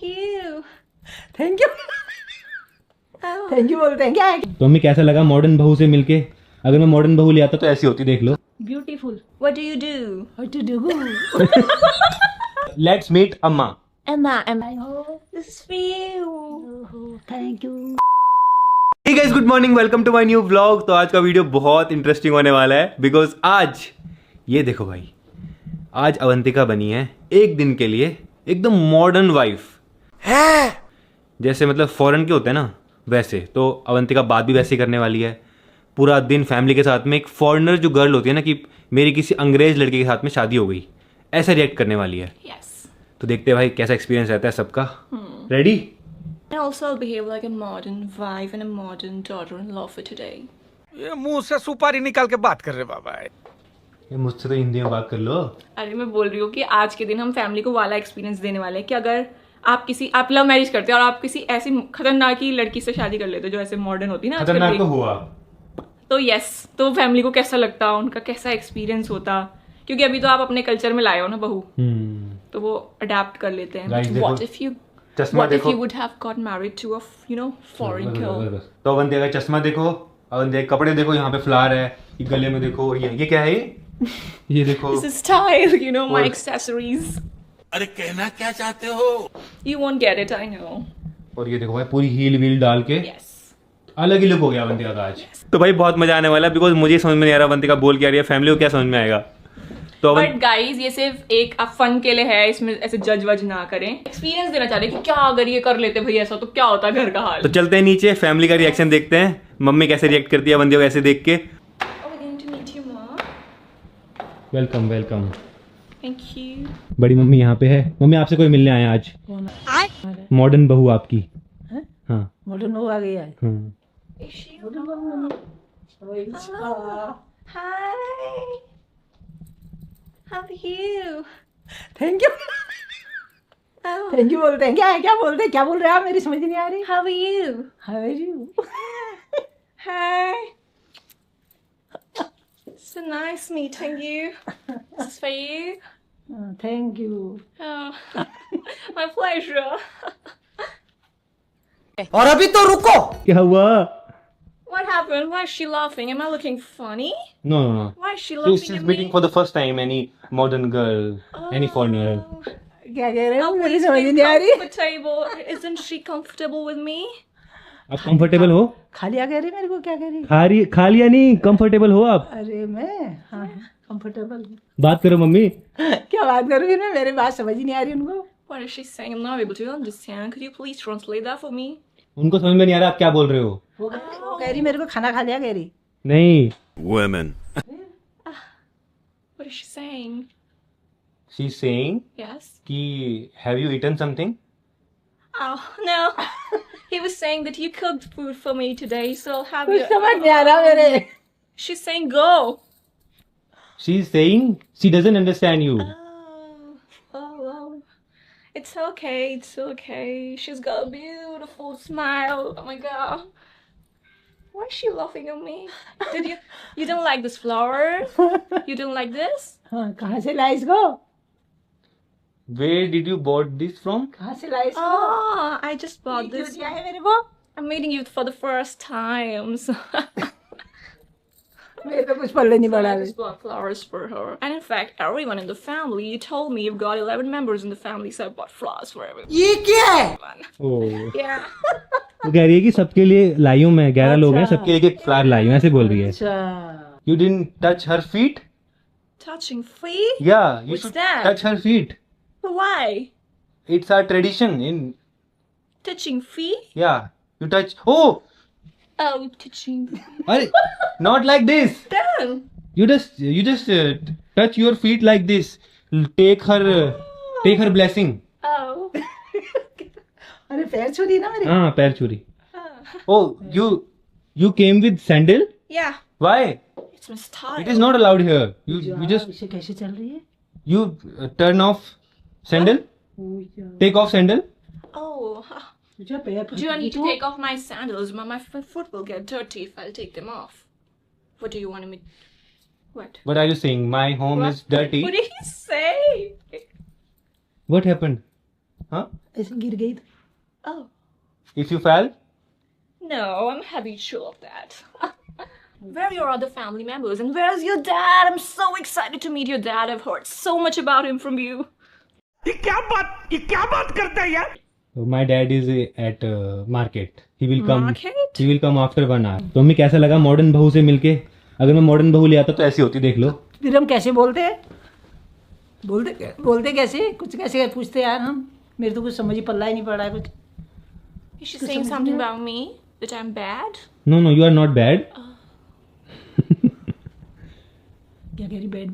you? Thank you Oh. Thank you बोलते हैं क्या है? तो मम्मी कैसा लगा मॉडर्न बहू से मिलके? अगर मैं मॉडर्न बहू ले आता तो ऐसी होती, देख लो। Beautiful What do you do? What to do let's meet Emma. Emma, this is for you. Thank you hey guys, good morning, welcome to my new vlog. तो आज का वीडियो बहुत इंटरेस्टिंग होने वाला है बिकॉज आज ये देखो भाई, आज अवंतिका बनी है एक दिन के लिए एकदम मॉडर्न वाइफ है। जैसे मतलब फॉरेन के होते हैं ना, वैसे तो अवंतिका बात भी वैसे ही करने वाली है। पूरा दिन फैमिली के साथ में एक फॉरेनर जो गर्ल होती है ना कि मेरी किसी अंग्रेज लड़के के साथ में शादी हो गई, ऐसा रिएक्ट करने वाली है। Yes. तो देखते हैं भाई कैसा एक्सपीरियंस रहता है सबका। Ready? And also I'll behave like a modern wife and a modern daughter-in-law for today. ये मुंह से सुपारी निकाल के बात कर रहे बाबा। ये मुझसे तो हिंदी में बात कर लो। अरे मैं बोल रही हूँ कि आज के दिन हम फैमिली को वाला एक्सपीरियंस देने वाले हैं कि अगर आप लव मैरिज करते हो और आप किसी ऐसी खतरनाक ही लड़की से शादी कर लेते हो जो ऐसे मॉडर्न होती है ना आजकल खतरनाक की, तो हुआ। तो यस, तो फैमिली को कैसा लगता, उनका कैसा एक्सपीरियंस होता, क्योंकि अभी तो आप अपने कल्चर में लाए हो ना बहू, तो वो अडेप्ट कर लेते हैं। Guys, देखो, What if चश्मा you would have got married to a foreign girl? तो अवंतिका का चश्मा देखो, अवंतिका कपड़े देखो, यहाँ पे फ्लावर है, ये गले में देखो, ये क्या है ये देखो। This is style, my और- accessories. अरे कहना क्या चाहते हो? You won't get it, I know. और ये देखो भाई पूरी हील वील डाल के Yes. अलग ही लुक हो गया अवंतिका का आज। तो भाई बहुत मजा आने वाला है बिकॉज मुझे समझ में नहीं आ रहा अवंतिका बोल क्या रही है, फैमिली को क्या समझ में आएगा। तो बट गाइज ये सिर्फ एक फन के लिए है, इसमें ऐसे जज वज ना करें। एक्सपीरियंस देना चाह रहे हैं कि क्या अगर ये कर लेते भाई ऐसा तो क्या होता घर का हाल। तो चलते हैं नीचे, फैमिली का रिएक्शन देखते हैं, मम्मी कैसे रिएक्ट करती है अवंतिका को ऐसे देख के। Oh, we're going to meet you, Mom. Welcome welcome. Thank you. बड़ी मम्मी यहाँ पे है। मम्मी आपसे कोई मिलने आया आज, मॉडर्न बहू आपकी। हैं? हाँ मॉडर्न हो आ गया है हाँ। Is she? Hi. How are you? Thank you Oh. Thank you बोलते हैं क्या है? क्या बोलते हैं? क्या बोल रहे हैं आप? मेरी समझ नहीं आ रही। How are you? How are you? Hi. So nice meeting you. This is for you. Thank you Oh, my pleasure. और अभी तो रुको। क्या हुआ? What happened? Why is she laughing? Am I looking funny? No no no. Why is she So laughing she's at meeting me? for the first time any modern girl, any foreigner. Oh. क्या कह रहे हो? Oh, मेरी please समझ be नहीं आ रही। comfortable. Isn't she comfortable with me? आप comfortable हो? खालिया कह रही मेरे को, क्या कह रही? खा लिया नहीं, कंफर्टेबल हो आप? अरे मैं हाँ कंफर्टेबल। बात करो मम्मी। क्या बात करूँ फिर मैं? मेरी बात समझ ही नहीं आ रही उनको। What is she saying? I'm not able to understand. Could you please translate that for me? उनको समझ में नहीं आ रहा आप क्या बोल रहे हो। वो कह रही मेरे को खाना खा लिया कह रही। नहीं, Women. What is she saying? she's saying Yes. कि have you eaten something? Oh no. He was saying that you cooked food for me today, so I'll have कुछ you. समझ नहीं आ रहा मेरे। She's saying go. She's saying she doesn't understand you. Oh. It's okay. It's okay. She's got a beautiful smile. Oh my god. Why is she laughing at me? You don't like this flower? You don't like this? हाँ कहाँ से लाई इसको? Where did you bought this from? कहाँ से लाई इसको? Oh, I just bought क्यों this. दिया है मेरे को? I'm meeting you for the first time. So मेरे तो कुछ पल्ले नहीं पड़ा। I just bought flowers for her. And in fact, everyone in the family, you told me you've got 11 members in the family, so I bought flowers for everyone. ये क्या है? Oh. Yeah. वो कह रही है कि सबके लिए लाई हूँ मैं, 11 लोग हैं, सबके लिए एक फ्लावर लाई हूँ, ऐसे बोल रही है। अच्छा You didn't touch her feet? Touching feet? Yeah, you What's should that? touch her feet. But why? It's our tradition in, Touching feet? yeah, you touch. Oh, Oh, touching. अरे, not like this. Damn. You just touch your feet like this. Take her blessing. Oh. अरे पैर छू दी ना मेरे। हाँ, पैर छुरी। Oh, you came with sandal? Yeah. Why? It's my style. It is not allowed here. You just इसे कैसे चल रही है? you turn off sandal. Take off sandal. Oh. तुझे पैर Do I need to take off my sandals? My foot will get dirty if I'll take them off. What do you want me? What? What are you saying? My home is dirty. What did he say? What happened? हाँ? ऐसे गिर गई तो Oh, If you fell? no, I'm habitual of that. Where are your other family members? And where's your dad? I'm so excited to meet your dad. I've heard so much about him from you. ये क्या बात करता है यार? My dad is at market. He will come. Market? He will come after 1 hour. तो हमें कैसा लगा मॉडर्न बहू से मिलके? अगर मैं मॉडर्न बहू ले आता तो ऐसी होती, देख लो. फिर हम कैसे बोलते हैं? बोलते कैसे? कुछ कैसे पूछते यार हम? मेरे तो कुछ समझ ही पल्ला ही नहीं पड़ रहा है कुछ. Is she saying something about me? That I'm bad? No, you are not bad. क्या कह रही? बैड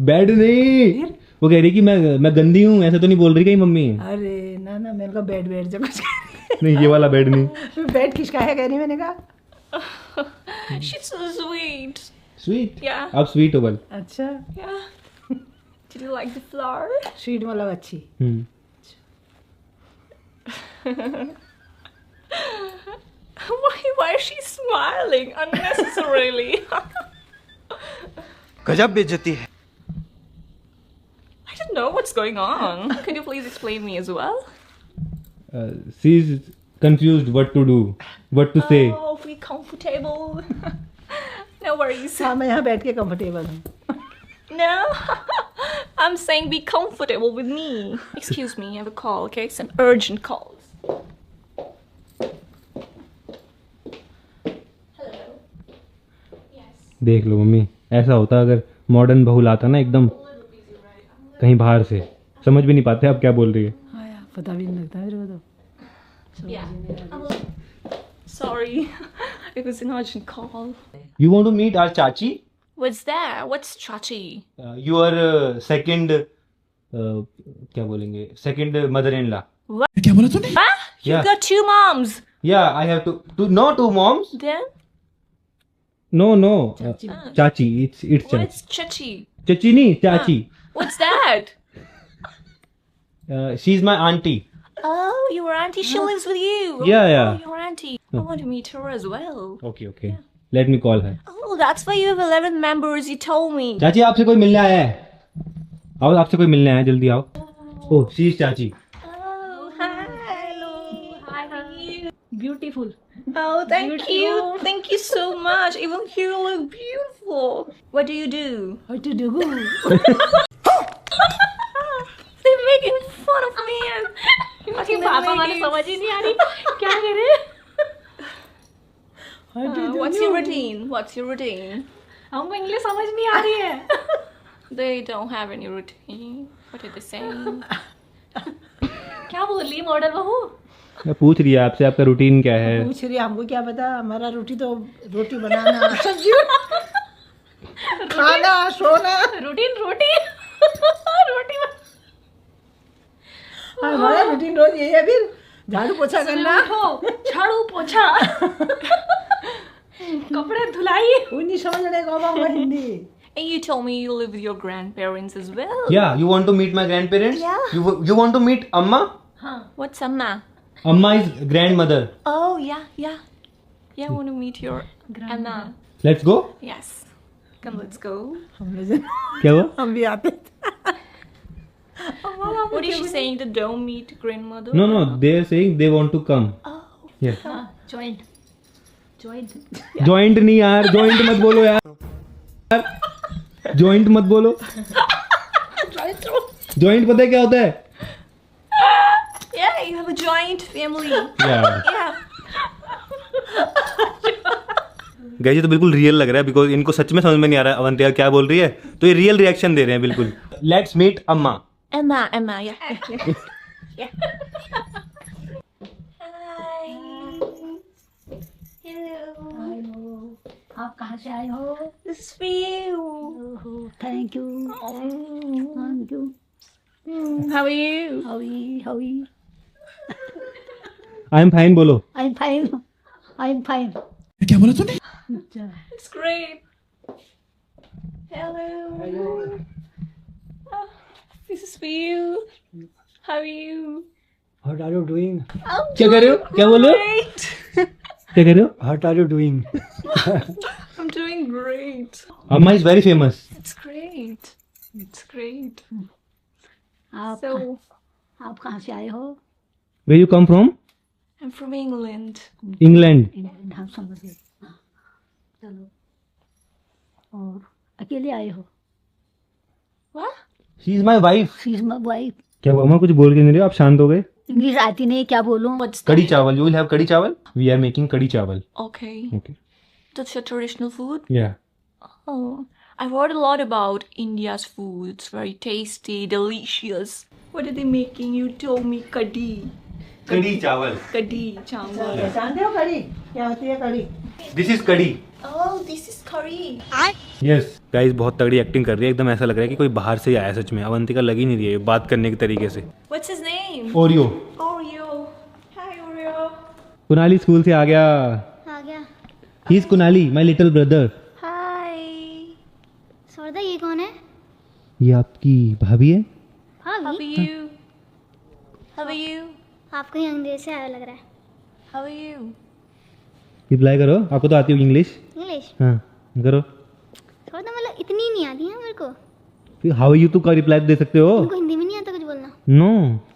Bad नहीं. वो कह रही कि मैं गंदी हूँ, ऐसा तो नहीं बोल रही कहीं मम्मी. अरे ना मैंने कहा बैड जो कुछ नहीं, ये वाला बेड नहीं. बैड किसका है कह रही मैंने कहा. She's so sweet. Sweet. Yeah. आप स्वीट हो बल. अच्छा Yeah. Did you like the flower? Sweet मतलब अच्छी. Why is she smiling unnecessarily? गजब बेइज्जती है. I don't know what's going on. Can you please explain me as well? She is confused what to do, what to say. Oh, be comfortable. No worries. हाँ मैं यहाँ बैठ के comfortable हूँ. No, I'm saying be comfortable with me. Excuse me, I have a call, okay? Some urgent calls. Hello. Yes. देख लो mummy, ऐसा होता अगर मॉडर्न बहू लाता ना एकदम कहीं बाहर से, समझ भी नहीं पाते आप क्या बोल रही है. हाँ यार पता भी नहीं लगता मेरे को तो. Yeah. Sorry, it was an urgent call. You want to meet our चाची? What's that? What's chachi? Your second क्या बोलेंगे, second mother-in-law. Ah, you Yeah. got two moms. Yeah, I have to no two moms. Then No, चाची. It's चाची. what's chachi? चाची नहीं, चाची. What's that? She's my auntie. Oh, your auntie. She lives with you. Yeah. Oh, your auntie. I want to meet her as well. Okay. Let me call her. Oh, that's why you have 11 members. You told me. चाची आपसे कोई मिलने आया है. आओ, आपसे कोई मिलने आया है, जल्दी आओ. Oh, she is चाची. Oh, hi. Hello. Hi, how are you? Beautiful. Oh, thank you. Thank you so much. Even you look beautiful. What do you do? How to do? They're making fun of me. Okay, पापा वाले समझ ही नहीं आ रही क्या कह रहे हैं. What's your routine? हमको इंग्लिश समझ नहीं आ रही है. They don't have any routine. What are they saying? क्या बोल रही है मॉडल बहू? मैं पूछ रही है आपसे, आपका रूटीन क्या है? पूछ रही है, हमको क्या पता. हमारा रोटी तो रोटी बनाना, सब्जी खाना, सोना. रोटी हमारा रूटीन रोज यही है. फिर झाड़ू पोछा करना, झाड़ू पोछा कपड़े धुलाई. नहीं समझ रहे को Hindi. And you told me you live with your grandparents as well. Yeah, you want to meet my grandparents? Yeah. You want to meet Amma? What's Amma? Amma is grandmother. Oh, yeah. I want to meet your Amma. Let's go. Yes. Come, let's go. क्या हुआ? हम भी आते. What is she saying? That don't meet grandmother? No, they are saying they want to come. Oh. Yes. Joint. Joint नहीं यार, joint मत बोलो यार. Joint मत बोलो. Joint पता है क्या होता है? Yeah, you have a joint family. Yeah. Yeah. Guys ये तो बिल्कुल रियल लग रहा है, बिकॉज इनको सच में समझ में नहीं आ रहा है अवंतिका क्या बोल रही है, तो ये रियल रिएक्शन दे रहे हैं बिल्कुल. Let's meet Emma. Emma, yeah. Yeah. Hi. Hello. आप कहाँ से आए हो? This is for you. Thank you. Thank you. How are you? How are you? I am fine बोलो. I'm fine. क्या बोला तूने? अच्छा. It's great. Hello. Oh, this is for you. How are you? What are you doing? I'm क्या कर रहे हो? क्या बोल रहे हो? great. क्या कर रहे हो? What are you doing? I'm doing great. अम्मा is very famous. It's great. It's great. आप So, आप कहाँ से आए हो? Where you come from? I'm from England. England. England. हाँ समझ गए। हाँ, चलो। और अकेले आए हो? What? She is my wife. She is my wife. क्या हुआ, कुछ बोल के नहीं रहे हो, आप शांत हो गए? इंग्लिश आती नहीं, क्या बोलूं? What's कड़ी that? चावल, यू विल हैव कड़ी चावल। वी आर मेकिंग कड़ी चावल। Okay. Okay. That's your traditional food? या Oh, I've heard a lot about India's food. It's very tasty, delicious. What are they making? You told me kadi. कड़ी चावल। Kadi chawal. जानते हो कड़ी क्या होती है? कड़ी दिस इज कड़ी। Oh, this is curry. Yes guys, बहुत तगड़ी एक्टिंग कर रही है, एकदम ऐसा लग रहा है कि कोई बाहर से ही आया है सच में। अवंतिका लग ही नहीं रही है बात करने के तरीके से। What's his name? Oreo. Oreo. Hi, Oreo. Kunali school से आ गया। आ गया। He is Kunali, my little brother. Hi. सौरदा ये कौन है? ये आपकी भाभी है? How are भाभी you? How are you? आपको ही अंग्रेज से आया लग रहा है। How are you? रिप्लाई करो, आपको तो आती होगी इंग्लिश। इंग्लिश हाँ करो। सौरदा मतलब इतनी नहीं आती है मेरे को। फिर हाउ आर यू तो का रिप्लाई दे सकते हो। उनको हिंदी में नहीं आता कुछ बोलना। नो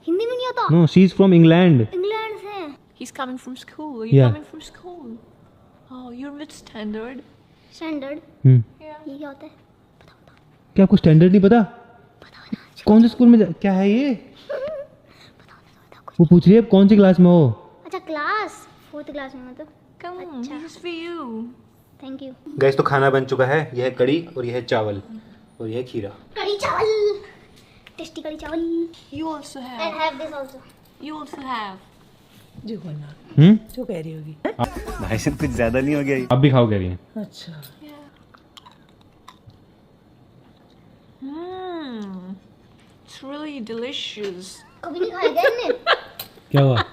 हिंदी में नहीं आता। No, she is from England. England से। He's coming from school. Are you Yeah. coming from school? Oh, you're with standard. Standard Yeah. ये क्या होता है? क्या आपको स्टैंडर्ड नहीं पता? कौन से स्कूल में क्या है ये? वो पूछ रही है कौन सी क्लास में हो। अच्छा क्लास 4th क्लास में मतलब। Come on, अच्छा। this is for you. Thank you. Gas तो खाना बन चुका है, यह है कड़ी और यह है चावल और यह है खीरा। कड़ी चावल। टेस्टी कड़ी चावल। You also and have. Have this also. You also have. जो बोलना जो कह रही होगी। भाई साहब कुछ ज्यादा नहीं हो गया? आप भी खाओ कह रही हैं। अच्छा Mmm. It's really delicious. कभी नहीं खाया क्या इनने? क्या हुआ?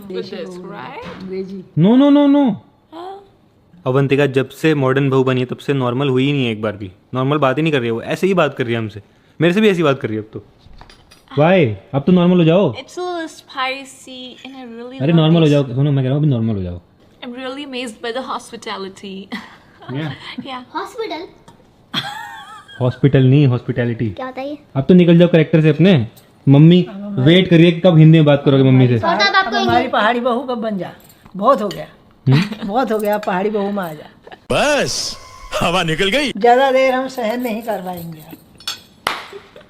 With this, right? अंग्रेजी। No no no no. Huh? Avantika जब से मॉडर्न बहू बनी है तब से नॉर्मल हुई ही नहीं है एक बार भी। नॉर्मल बात ही नहीं कर रही है वो, ऐसे ही बात कर रही है हमसे। मेरे से भी ऐसी बात कर रही है अब तो। वाई, अब तो नॉर्मल हो जाओ। It's a little spicy and I really अरे love नॉर्मल हो this. जाओ, सुनो मैं कह रहा हूँ अभी नॉर्मल हो जाओ। I'm really amazed by the hospitality. Yeah. Hospital hospital नहीं, हॉस्पिटैलिटी। क्या होता है ये? अब तो निकल जाओ करेक्टर से अपने। मम्मी वेट करिए कि कब हिंदी में बात करोगे मम्मी से। सौरदा अब अब आपको हमारी पहाड़ी बहू कब बन जा? बहुत हो गया। बहुत हो गया, पहाड़ी बहू में आ जा। बस हवा निकल गई। ज्यादा देर हम सहन नहीं कर पाएंगे यार।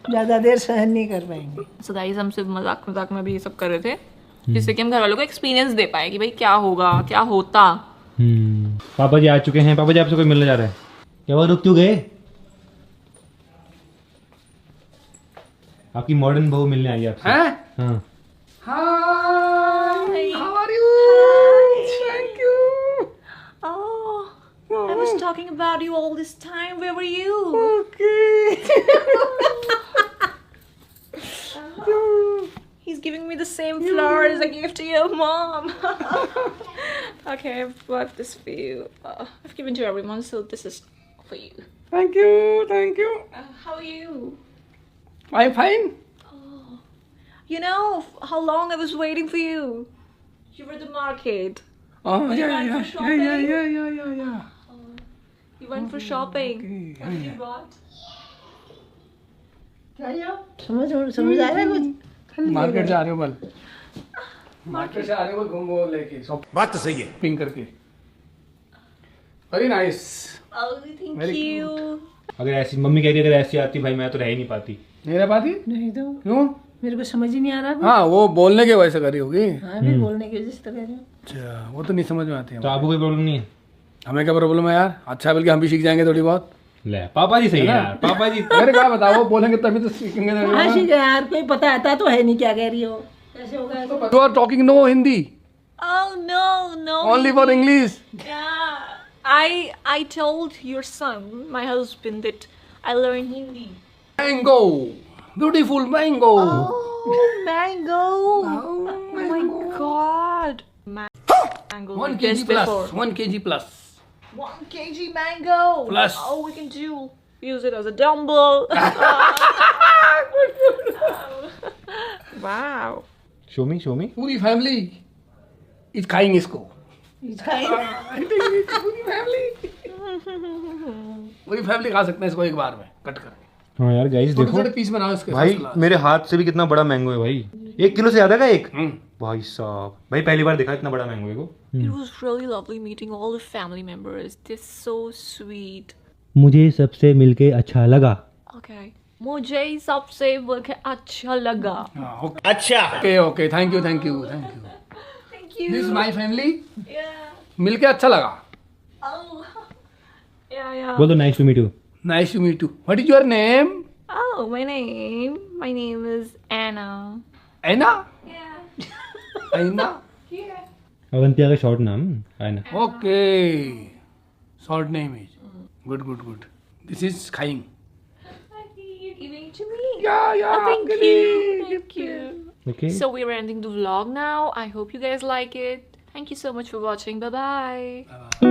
ज्यादा देर सहन नहीं कर पाएंगे। So guys, हम सिर्फ मजाक में भी ये सब कर रहे थे जिससे कि हम घर वालों को एक्सपीरियंस दे पाए कि भाई क्या होगा, क्या होता। पापा जी आ चुके हैं। पापा जी आपसे कोई मिलने जा रहा है क्या? वो रुक क्यों गए? आपकी मॉडर्न बहू मिलने आई है आपसे। हाँ। Hi. How are you? Thank you. Oh, I was talking about you all this time. Where were you? He's giving me the same flowers I gave to your mom. Okay, I've bought this for you. I've given to everyone, so this is for you. Thank you, thank you. How are you? I'm fine. You know how long I was waiting for you. You were at the market. Oh, You yeah, went for yeah, shopping? yeah. You went for shopping. What did you bought? समझ आ रहा है कुछ? Market जा रहे हो बल? Market से आ रहे हो घूम वो लेके बात तो सही है। शॉपिंग करके। Very nice. Oh, thank Very you. अगर ऐसी मम्मी कह रही है अगर ऐसी आती भाई मैं तो रह ही नहीं पाती। नहीं रह पाती? नहीं तो क्यों? मेरे को समझ ही नहीं आ रहा कुछ। हाँ वो बोलने के वजह से करी होगी। हाँ भी बोलने की वजह से तो कह रही हूँ। अच्छा वो तो नहीं समझ में आती है। तो आपको कोई प्रॉब्लम नहीं है? हमें क्या प्रॉब्लम है यार? अच्छा बल्कि हम भी सीख जाएंगे थोड़ी बहुत। ले पापा जी सही है यार। पापा जी अरे क्या बताओ, वो बोलेंगे तभी तो सीखेंगे। कहाँ सीख गए यार? कोई पता आता तो है नहीं क्या कह रही हो। कैसे होगा ऐसे? You are talking no Hindi, Oh no. only for English. Yeah. I told your son, my husband, that I learned Hindi. Mango, beautiful mango. Oh, mango. Oh my god. Mango. 1 like this kg plus. before. 1 kg plus. 1 kg mango. Plus. Oh, we can use it as a dumbbell. Wow. Show मी। पूरी family is खाइंग इसको। पूरी family खा सकते हैं इसको एक बार में cut करके। हाँ यार गाइस छोटे देखो छोटे पीस बनाओ इसके। भाई first class। मेरे हाथ से भी कितना बड़ा मैंगो है भाई। 1 किलो से ज्यादा का एक भाई साहब, भाई पहली बार देखा इतना बड़ा मैंगो को। It was really lovely meeting all the family members. They're so sweet. मुझे सबसे मिलके अच्छा लगा। Okay. मुझे सबसे मिलके अच्छा लगा. Okay okay, thank you thank you thank you. Thank you. This my family. Yeah. मिलके अच्छा लगा। Oh. Yeah. बोल दो nice to meet you. Nice to meet you. What is your name? Oh, my name is Anna. Anna? Yeah. Anna? Yeah. Avantiya का short नाम है ना। Okay, short name is good good good. This is खाइंग। You're giving it to me. Yeah, Oh, thank you. Thank you. Okay So we're ending the vlog now. I hope you guys like it. Thank you so much for watching. Bye bye.